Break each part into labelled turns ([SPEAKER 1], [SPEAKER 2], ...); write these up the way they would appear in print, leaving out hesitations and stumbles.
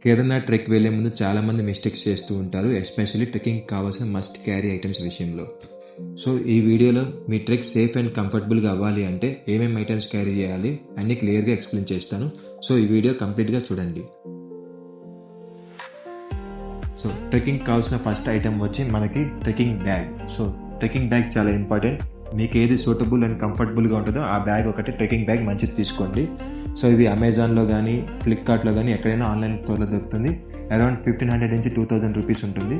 [SPEAKER 1] Kedarnath trek వెళ్లే ముందు చాలా మంది మిస్టేక్స్ చేస్తూ ఉంటారు, ఎస్పెషల్లీ ట్రెక్కింగ్ కావాల్సిన మస్ట్ క్యారీ ఐటమ్స్ విషయంలో. సో ఈ వీడియోలో మీ ట్రెక్ సేఫ్ అండ్ కంఫర్టబుల్గా అవ్వాలి అంటే ఏమేమి ఐటమ్స్ క్యారీ చేయాలి అన్ని క్లియర్గా ఎక్స్ప్లెయిన్ చేస్తాను. సో ఈ వీడియో కంప్లీట్గా చూడండి. సో ట్రెక్కింగ్ కావాల్సిన ఫస్ట్ ఐటమ్ వచ్చి మనకి trekking bag. So trekking bag చాలా ఇంపార్టెంట్. మీకు ఏది సూటబుల్ అండ్ కంఫర్టబుల్గా ఉంటుందో ఆ బ్యాగ్ ఒకటి ట్రెక్కింగ్ బ్యాగ్ మంచిది తీసుకోండి. సో ఇవి అమెజాన్లో కానీ ఫ్లిప్కార్ట్లో కానీ ఎక్కడైనా ఆన్లైన్ స్టోర్లో దొరుకుతుంది. అరౌండ్ 1500 నుంచి 2000 రూపీస్ ఉంటుంది.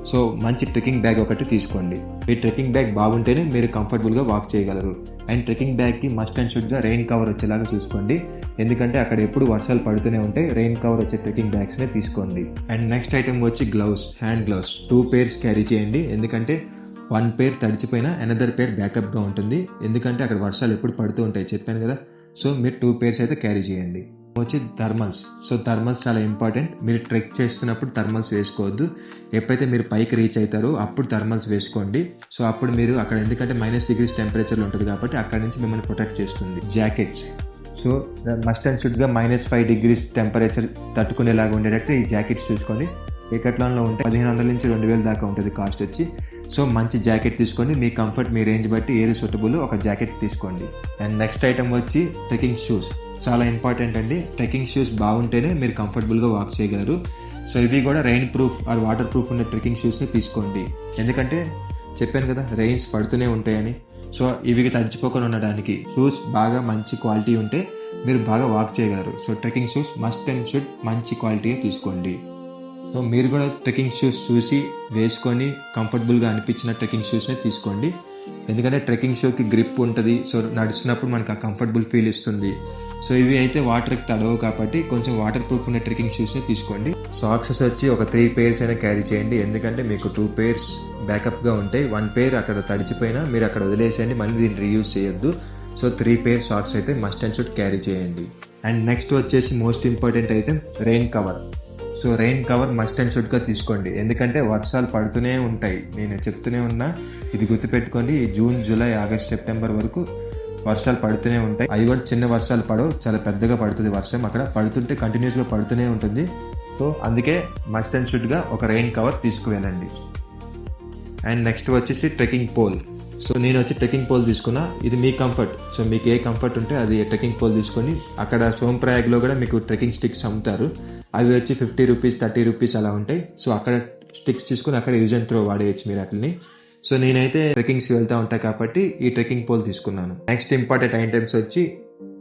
[SPEAKER 1] సో మంచి ట్రెక్కింగ్ బ్యాగ్ ఒకటి తీసుకోండి. ఈ ట్రెక్కింగ్ బ్యాగ్ బాగుంటేనే మీరు కంఫర్టబుల్గా వాక్ చేయగలరు. అండ్ ట్రెక్కింగ్ బ్యాగ్కి మస్ట్ అండ్ షుడ్గా రెయిన్ కవర్ వచ్చేలాగా చూసుకోండి, ఎందుకంటే అక్కడ ఎప్పుడు వర్షాలు పడుతూనే ఉంటాయి. రెయిన్ కవర్ వచ్చే ట్రెక్కింగ్ బ్యాగ్స్నే తీసుకోండి. అండ్ నెక్స్ట్ ఐటమ్ వచ్చి gloves, hand gloves 2 pairs carry చేయండి, ఎందుకంటే 1 pair తడిచిపోయినా అనదర్ పేర్ బ్యాకప్గా ఉంటుంది, ఎందుకంటే అక్కడ వర్షాలు ఎప్పుడు పడుతూ ఉంటాయి చెప్పాను కదా. సో మీరు 2 pairs అయితే క్యారీ చేయండి. వచ్చి థర్మల్స్. సో థర్మల్స్ చాలా ఇంపార్టెంట్. మీరు ట్రెక్ చేస్తున్నప్పుడు థర్మల్స్ వేసుకోవద్దు. ఎప్పుడైతే మీరు పైకి రీచ్ అవుతారో అప్పుడు థర్మల్స్ వేసుకోండి. సో అప్పుడు మీరు అక్కడ, ఎందుకంటే -degrees టెంపరేచర్లో ఉంటుంది కాబట్టి అక్కడ నుంచి మిమ్మల్ని ప్రొటెక్ట్ చేస్తుంది. జాకెట్స్. సో మస్ట్ అండ్ షుడ్గా -5 degrees టెంపరేచర్ తట్టుకునేలాగా ఉండేటట్టు ఈ జాకెట్స్ చూసుకోండి. డెకాథ్లాన్లో ఉంటే 1500 నుంచి 2000 దాకా ఉంటుంది కాస్ట్ వచ్చి. సో మంచి జాకెట్ తీసుకోండి. మీ కంఫర్ట్, మీ రేంజ్ బట్టి ఏది సూటబుల్ ఒక జాకెట్ తీసుకోండి. అండ్ నెక్స్ట్ ఐటమ్ వచ్చి ట్రెక్కింగ్ షూస్. చాలా ఇంపార్టెంట్ అండి. ట్రెక్కింగ్ షూస్ బాగుంటేనే మీరు కంఫర్టబుల్గా వాక్ చేయగలరు. సో ఇవి కూడా rainproof or waterproof ఉన్న ట్రెక్కింగ్ షూస్ని తీసుకోండి, ఎందుకంటే చెప్పాను కదా రెయిన్స్ పడుతూనే ఉంటాయని. సో ఇవి తడిచిపోకుండా ఉండడానికి షూస్ బాగా మంచి క్వాలిటీ ఉంటే మీరు బాగా వాక్ చేయగలరు. So trekking shoes must and should మంచి క్వాలిటీ తీసుకోండి. సో మీరు కూడా ట్రెక్కింగ్ షూస్ చూసి వేసుకొని కంఫర్టబుల్గా అనిపించిన ట్రెక్కింగ్ షూస్నే తీసుకోండి, ఎందుకంటే ట్రెక్కింగ్ షూకి గ్రిప్ ఉంటుంది. సో నడుస్తున్నప్పుడు మనకు ఆ కంఫర్టబుల్ ఫీల్ ఇస్తుంది. సో ఇవి అయితే వాటర్కి తడవు కాబట్టి కొంచెం వాటర్ ప్రూఫ్ ఉన్న ట్రెక్కింగ్ షూస్ని తీసుకోండి. సాక్సెస్ వచ్చి ఒక 3 pairs అయినా క్యారీ చేయండి, ఎందుకంటే మీకు 2 pairs బ్యాకప్గా ఉంటాయి. 1 pair అక్కడ తడిచిపోయినా మీరు అక్కడ వదిలేసేయండి, మళ్ళీ దీన్ని రీయూజ్ చేయొద్దు. సో 3 pairs సాక్స్ అయితే మస్ట్ అండ్ షుడ్ క్యారీ చేయండి. అండ్ నెక్స్ట్ వచ్చేసి most important item rain cover. So rain cover must and షుడ్గా తీసుకోండి, ఎందుకంటే వర్షాలు పడుతూనే ఉంటాయి. నేను చెప్తూనే ఉన్నా, ఇది గుర్తుపెట్టుకోండి. జూన్, జూలై, ఆగస్ట్, సెప్టెంబర్ వరకు వర్షాలు పడుతూనే ఉంటాయి. అవి కూడా చిన్న వర్షాలు పడవు, చాలా పెద్దగా పడుతుంది వర్షం. అక్కడ పడుతుంటే కంటిన్యూస్గా పడుతూనే ఉంటుంది. సో అందుకే మస్ట్ అండ్ షుడ్గా ఒక రెయిన్ కవర్ తీసుకువెళ్ళండి. అండ్ నెక్స్ట్ వచ్చేసి ట్రెక్కింగ్ పోల్. సో నేను వచ్చి ట్రెక్కింగ్ పోల్ తీసుకున్నా, ఇది మీ కంఫర్ట్. సో మీకు ఏ కంఫర్ట్ ఉంటే అది ట్రెక్కింగ్ పోల్ తీసుకొని, అక్కడ సోంప్రయాగ్లో కూడా మీకు ట్రెక్కింగ్ స్టిక్స్ అమ్ముతారు. అవి వచ్చి 50 రూపీస్ 30 రూపీస్ అలా ఉంటాయి. సో అక్కడ స్టిక్స్ తీసుకుని అక్కడ యూజ్ అండ్ త్రో వాడేయచ్చు మీరు అట్లని. సో నేనైతే ట్రెక్కింగ్స్కి వెళ్తూ ఉంటాను కాబట్టి ఈ ట్రెక్కింగ్ పోల్ తీసుకున్నాను. నెక్స్ట్ ఇంపార్టెంట్ ఐటమ్స్ వచ్చి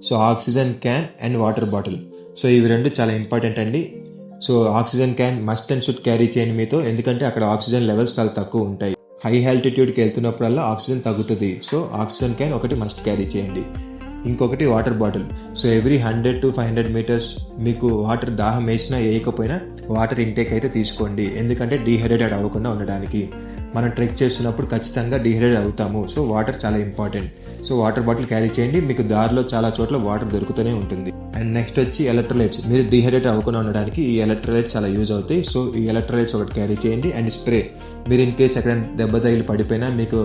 [SPEAKER 1] so oxygen can and water bottle. So ఇవి రెండు చాలా ఇంపార్టెంట్ అండి. So oxygen can must and should carry చేయండి మీతో, ఎందుకంటే అక్కడ ఆక్సిజన్ లెవెల్స్ చాలా తక్కువ ఉంటాయి. హై ఆల్టిట్యూడ్కి వెళ్తున్నప్పుడల్లా ఆక్సిజన్ తగ్గుతుంది. సో ఆక్సిజన్ క్యాన్ ఒకటి మస్ట్ క్యారీ చేయండి. ఇంకొకటి water bottle. So every 100 to 500 meters మీకు వాటర్ దాహం వేసినా వేయకపోయినా వాటర్ ఇంటేక్ అయితే తీసుకోండి, ఎందుకంటే డీహైడ్రేటెడ్ అవ్వకుండా ఉండడానికి. మనం ట్రెక్ చేస్తున్నప్పుడు ఖచ్చితంగా డీహైడ్రేట్ అవుతాము. సో వాటర్ చాలా important. So water bottle carry చేయండి, మీకు దారిలో చాలా చోట్ల వాటర్ దొరుకుతూనే ఉంటుంది. అండ్ నెక్స్ట్ వచ్చి ఎలక్ట్రోలైట్స్. మీరు డీహైడ్రేట్ అవ్వకుండా ఉండడానికి ఈ ఎలక్ట్రోలైట్స్ చాలా యూజ్ అవుతాయి. సో ఈ ఎలక్ట్రోలైట్స్ ఒకటి క్యారీ చేయండి. And spray. మీరు ఇన్ కేస్ ఎక్కడ దెబ్బ తగిలి పడిపోయినా, మీకు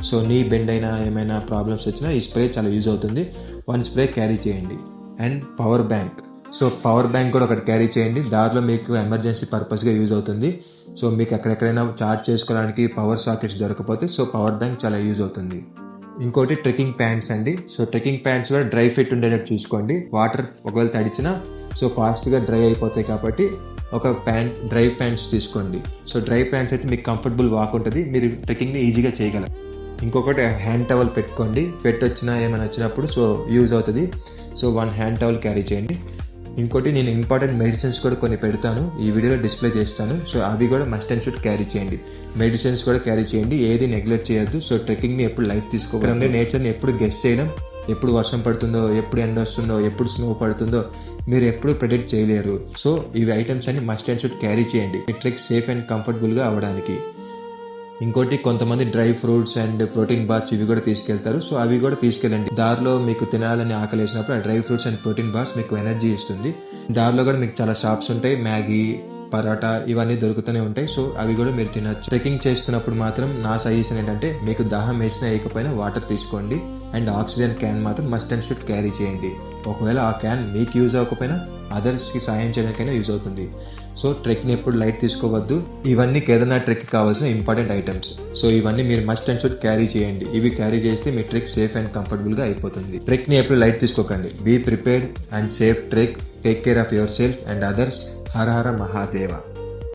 [SPEAKER 1] సో నీ బెండ్ అయినా ఏమైనా ప్రాబ్లమ్స్ వచ్చినా ఈ స్ప్రే చాలా యూజ్ అవుతుంది. 1 స్ప్రే క్యారీ చేయండి. And power bank. So power bank కూడా ఒకటి క్యారీ చేయండి, దారిలో మీకు ఎమర్జెన్సీ పర్పస్గా యూజ్ అవుతుంది. సో మీకు ఎక్కడెక్కడైనా ఛార్జ్ చేసుకోవడానికి పవర్ సాకెట్స్ దొరకపోతే సో పవర్ బ్యాంక్ చాలా యూజ్ అవుతుంది. ఇంకోటి ట్రెక్కింగ్ ప్యాంట్స్ అండి. సో ట్రెక్కింగ్ ప్యాంట్స్ కూడా డ్రై ఫిట్ ఉండేటట్టు చూసుకోండి. వాటర్ ఒకవేళ తడిచినా సో ఫాస్ట్గా డ్రై అయిపోతాయి కాబట్టి ఒక డ్రై ప్యాంట్స్ తీసుకోండి. సో డ్రై ప్యాంట్స్ అయితే మీకు కంఫర్టబుల్ వాక్ ఉంటుంది, మీరు ట్రెక్కింగ్ని ఈజీగా చేయగలరు. ఇంకొకటి హ్యాండ్ టవల్ పెట్టుకోండి, వచ్చినా ఏమైనా వచ్చినప్పుడు సో యూజ్ అవుతుంది. సో 1 హ్యాండ్ టవల్ క్యారీ చేయండి. ఇంకోటి నేను ఇంపార్టెంట్ మెడిసిన్స్ కూడా కొన్ని పెడతాను, ఈ వీడియోలో డిస్ప్లే చేస్తాను. సో అవి కూడా మస్ట్ అండ్ షుడ్ క్యారీ చేయండి. మెడిసిన్స్ కూడా క్యారీ చేయండి, ఏది నెగ్లెక్ట్ చేయొద్దు. సో ట్రెక్కింగ్ని ఎప్పుడు లైట్ తీసుకోవాలి, నేచర్ని ఎప్పుడు గెస్ చేయడం, ఎప్పుడు వర్షం పడుతుందో, ఎప్పుడు ఎండ వస్తుందో, ఎప్పుడు స్నో పడుతుందో మీరు ఎప్పుడు ప్రెడిక్ట్ చేయలేరు. సో ఇవి ఐటమ్స్ అన్ని మస్ట్ అండ్ షుడ్ క్యారీ చేయండి, ఈ ట్రెక్ సేఫ్ అండ్ కంఫర్టబుల్గా అవ్వడానికి. ఇంకోటి కొంతమంది dry fruits and protein bars ఇవి కూడా తీసుకెళ్తారు. సో అవి కూడా తీసుకెళ్ళండి. దారిలో మీకు తినాలని ఆకలి వేసినప్పుడు ఆ dry fruits and protein bars మీకు ఎనర్జీ ఇస్తుంది. దారిలో కూడా మీకు చాలా షాప్స్ ఉంటాయి, మ్యాగీ, పరాటా ఇవన్నీ దొరుకుతూనే ఉంటాయి. సో అవి కూడా మీరు తినచ్చు. ట్రెక్కింగ్ చేస్తున్నప్పుడు మాత్రం నా సజెషన్ ఏంటంటే, మీకు దాహం వేసినా వేయకపోయినా వాటర్ తీసుకోండి. అండ్ ఆక్సిజన్ క్యాన్ మాత్రం మస్ట్ అండ్ షుడ్ క్యారీ చేయండి. ఒకవేళ ఆ క్యాన్ మీకు యూజ్ అవ్వకపోయినా అదర్స్కి సాయం చేయడానికైనా యూజ్ అవుతుంది. సో ట్రెక్ని ఎప్పుడు లైట్ తీసుకోవద్దు. ఇవన్నీ కేదార్నాథ్ ట్రెక్కి కావాల్సిన ఇంపార్టెంట్ ఐటమ్స్. సో ఇవన్నీ మీరు మస్ట్ అండ్ షుడ్ క్యారీ చేయండి. ఇవి క్యారీ చేస్తే మీ ట్రెక్ సేఫ్ అండ్ కంఫర్టబుల్గా అయిపోతుంది. ట్రెక్ని ఎప్పుడు లైట్ తీసుకోకండి. Be prepared and safe trek. Take care of yourself and others. Hara Hara Mahadeva.